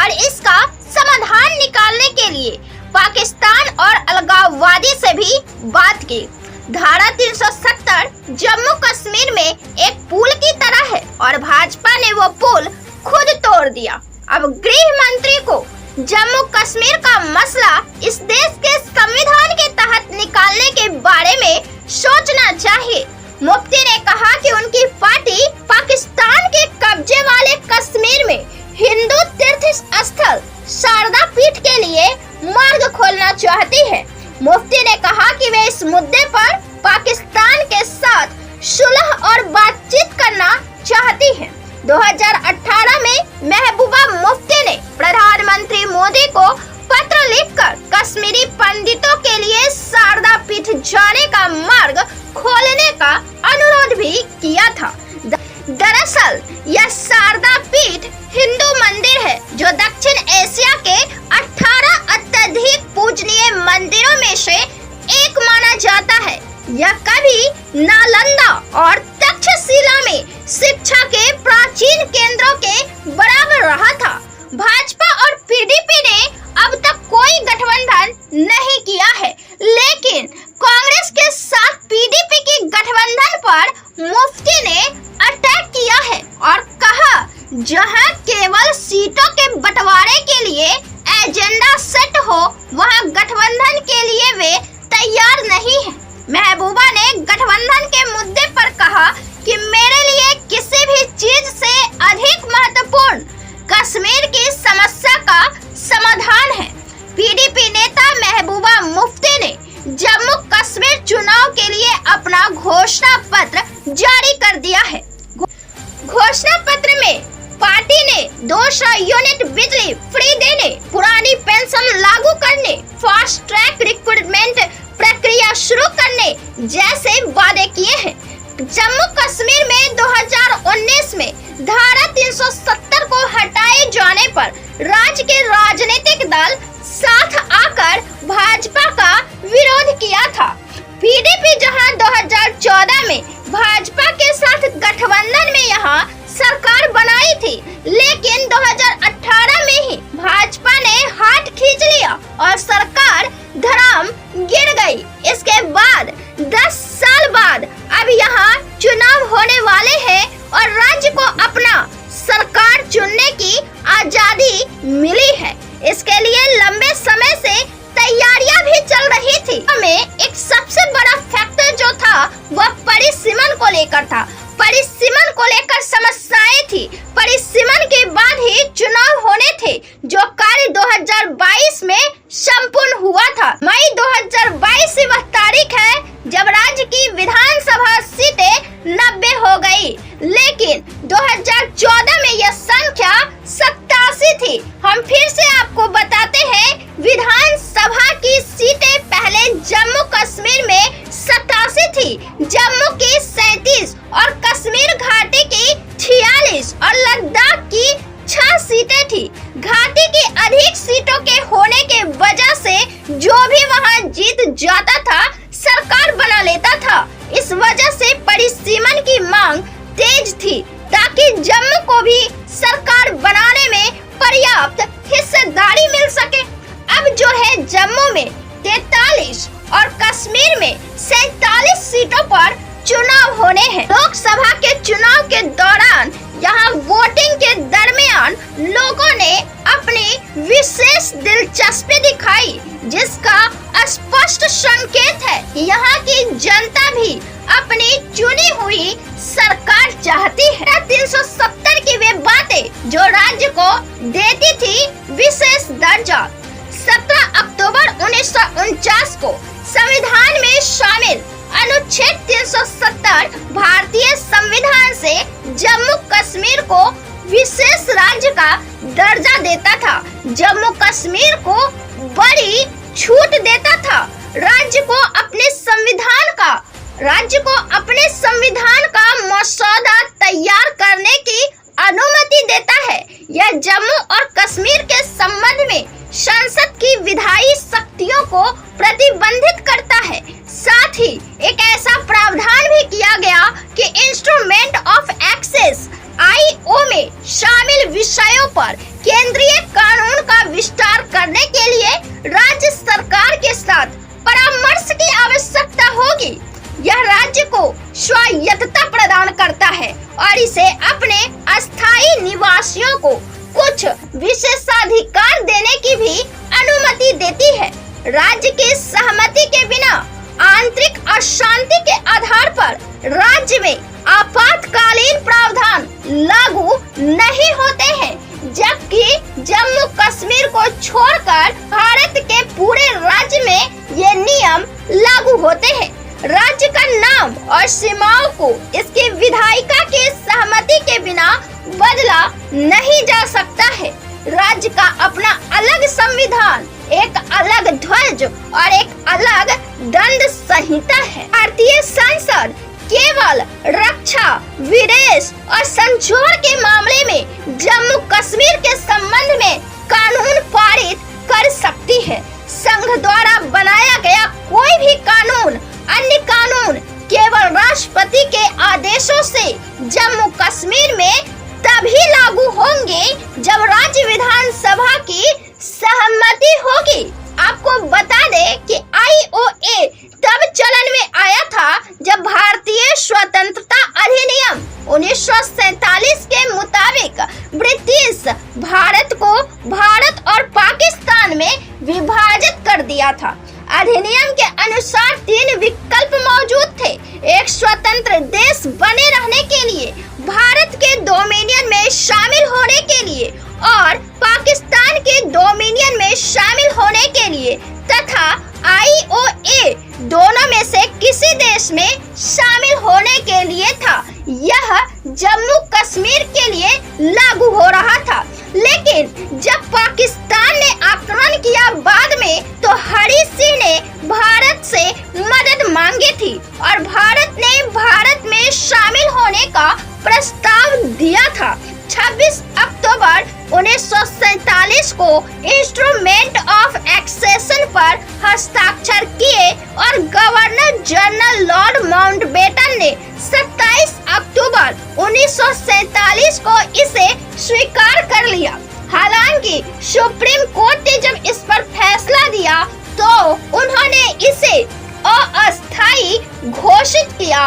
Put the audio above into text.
और इसका समाधान निकालने के लिए पाकिस्तान और अलगाववादी से भी बात की। धारा 370 जम्मू कश्मीर में एक पुल की तरह है और भाजपा ने वो पुल खुद तोड़ दिया। अब गृह मंत्री को जम्मू कश्मीर का मसला इस देश के संविधान के तहत निकालने के बारे में सोचना चाहिए। मुफ्ती ने कहा कि उनकी पार्टी पाकिस्तान के कब्जे वाले कश्मीर में हिंदू तीर्थ स्थल शारदा पीठ के लिए मार्ग खोलना चाहती है। मुफ्ती ने कहा कि वे इस मुद्दे पर पाकिस्तान के साथ सुलह और बातचीत करना चाहती है। 2018 में महबूबा मुफ्ती ने प्रधानमंत्री मोदी को पत्र लिखकर कश्मीरी पंडितों के लिए शारदा पीठ जाने का मार्ग खोलने का अनुरोध भी किया था। दरअसल यह शारदा पीठ हिंदू मंदिर है जो दक्षिण एशिया के 18 अत्यधिक पूजनीय मंदिरों में से एक माना जाता है। यह कभी नालंदा और तक्षशिला में शिक्षा के प्राचीन केंद्रों के बराबर रहा था। भाजपा और पीडीपी ने अब तक कोई गठबंधन नहीं किया है, लेकिन कांग्रेस के साथ पीडीपी की गठबंधन पर मुफ्ती ने अटैक किया है और कहा जहां केवल सीटों के बंटवारे के लिए एजेंडा सेट हो वहां गठबंधन के लिए वे तैयार नहीं है। महबूबा ने गठबंधन के मुद्दे पर कहा कि मेरे लिए किसी भी चीज से अधिक महत्वपूर्ण कश्मीर की समस्या का समाधान है। पीडीपी नेता महबूबा मुफ्ती ने जम्मू कश्मीर चुनाव के लिए अपना घोषणा पत्र जारी कर दिया है। घोषणा पत्र में पार्टी ने 200 यूनिट बिजली फ्री देने, पुरानी पेंशन लागू करने, फास्ट ट्रैक रिक्रूटमेंट प्रक्रिया शुरू करने जैसे वादे किए हैं। जम्मू कश्मीर में 2019 में धारा 370 को हटाए जाने पर राज्य के राजनीतिक दल साथ आकर भाजपा का विरोध किया था। पीडीपी जहां 2014 में भाजपा के साथ गठबंधन में यहां सरकार बनाई थी, लेकिन 2018 में ही भाजपा ने हाथ खींच लिया और सरकार धराम गिर गई। इसके बाद 10 साल बाद अब यहाँ चुनाव होने वाले हैं और राज्य को अपना सरकार चुनने की आजादी मिली है। इसके लिए लंबे समय से तैयारियां भी चल रही थी। हमें एक सबसे बड़ा फैक्टर जो था वह परिसीमन को लेकर था। परिसीमन को लेकर समस्याएं थी। परिसीमन के बाद ही चुनाव होने थे जो कार्य 2022 में संपूर्ण हुआ था। मई 2022 वह तारीख है जब राज्य की विधानसभा सीटें 90 हो गई, लेकिन 2014 में यह संख्या 87 थी। हम फिर से आपको बताते हैं, विधानसभा की सीटें पहले जम्मू कश्मीर में 87 थी, जम्मू की 37 और कश्मीर घाटी की 46 और लद्दाख की 6 सीटें थी। घाटी की अधिक सीटों के होने के वजह से जो भी वहां जीत जाता था सरकार बना लेता था। इस वजह से परिसीमन की मांग तेज थी ताकि जम्मू को भी सरकार बनाने में पर्याप्त हिस्सेदारी मिल सके। अब जो है जम्मू में 43 और कश्मीर में 47 सीटों पर चुनाव होने हैं। लोकसभा के चुनाव के दौरान यहाँ वोटिंग के दरमियान लोगों ने अपनी विशेष दिलचस्पी दिखाई, जिसका स्पष्ट संकेत है कि यहाँ की जनता भी अपनी चुनी हुई सरकार चाहती है। 370 की वे बातें जो राज्य को देती थी विशेष दर्जा। 17 अक्टूबर 1949 को संविधान में शामिल अनुच्छेद 370 भारतीय संविधान से जम्मू कश्मीर को विशेष राज्य का दर्जा देता था। जम्मू कश्मीर को बड़ी छूट देता था। राज्य को अपने संविधान का मसौदा तैयार करने की अनुमति देता है। यह जम्मू और कश्मीर के संबंध में संसद की विधायी शक्तियों को प्रतिबंधित करता है। साथ ही एक ऐसा प्रावधान भी किया गया कि इंस्ट्रूमेंट ऑफ एक्सेस (IO) में शामिल विषयों पर केंद्रीय कानून विस्तार करने के लिए राज्य सरकार के साथ परामर्श की आवश्यकता होगी। यह राज्य को स्वायत्तता प्रदान करता है और इसे अपने अस्थायी निवासियों को कुछ विशेषाधिकार देने की भी अनुमति देती है। राज्य की सहमति के बिना आंतरिक अशांति के आधार पर राज्य में आपातकालीन प्रावधान लागू नहीं होते हैं, जबकि जम्मू कश्मीर को छोड़कर भारत के पूरे राज्य में ये नियम लागू होते हैं। राज्य का नाम और सीमाओं को इसकी विधायिका की सहमति के बिना बदला नहीं जा सकता है। राज्य का अपना अलग संविधान, एक अलग ध्वज और एक अलग दंड संहिता है। भारतीय संसद केवल रक्षा, विदेश और संचोर के मामले में जम्मू कश्मीर के संबंध में कानून पारित कर सकती है। संघ द्वारा बनाया गया कोई भी कानून, अन्य कानून केवल राष्ट्रपति के आदेशों से जम्मू कश्मीर में तभी लागू होंगे जब राज्य विधानसभा की सहमति होगी। आपको बता दें कि IOA तब चलन में आया था जब भारतीय स्वतंत्रता अधिनियम 1947 के मुताबिक ब्रिटिश भारत को भारत और पाकिस्तान में विभाजित कर दिया था। अधिनियम के अनुसार 3 विकल्प मौजूद थे। एक, स्वतंत्र देश बने रहने के लिए, भारत के डोमिनियन में शामिल होने के लिए और पाकिस्तान के डोमिनियन में शामिल होने के लिए, तथा IOA दोनों में से किसी देश में शामिल होने के लिए था। यह जम्मू कश्मीर के लिए लागू हो रहा था, लेकिन जब पाकिस्तान ने आक्रमण किया बाद में, तो हरी सिंह ने भारत से मदद मांगी थी और भारत ने भारत में शामिल होने का प्रस्ताव दिया था। 26 अक्टूबर 1947 को इंस्ट्रूमेंट ऑफ एक्सेशन पर हस्ताक्षर किए और गवर्नर जनरल लॉर्ड माउंटबेटन ने 27 अक्टूबर 1947 को इसे स्वीकार कर लिया। हालांकि सुप्रीम कोर्ट ने जब इस पर फैसला दिया तो उन्होंने इसे अस्थायी घोषित किया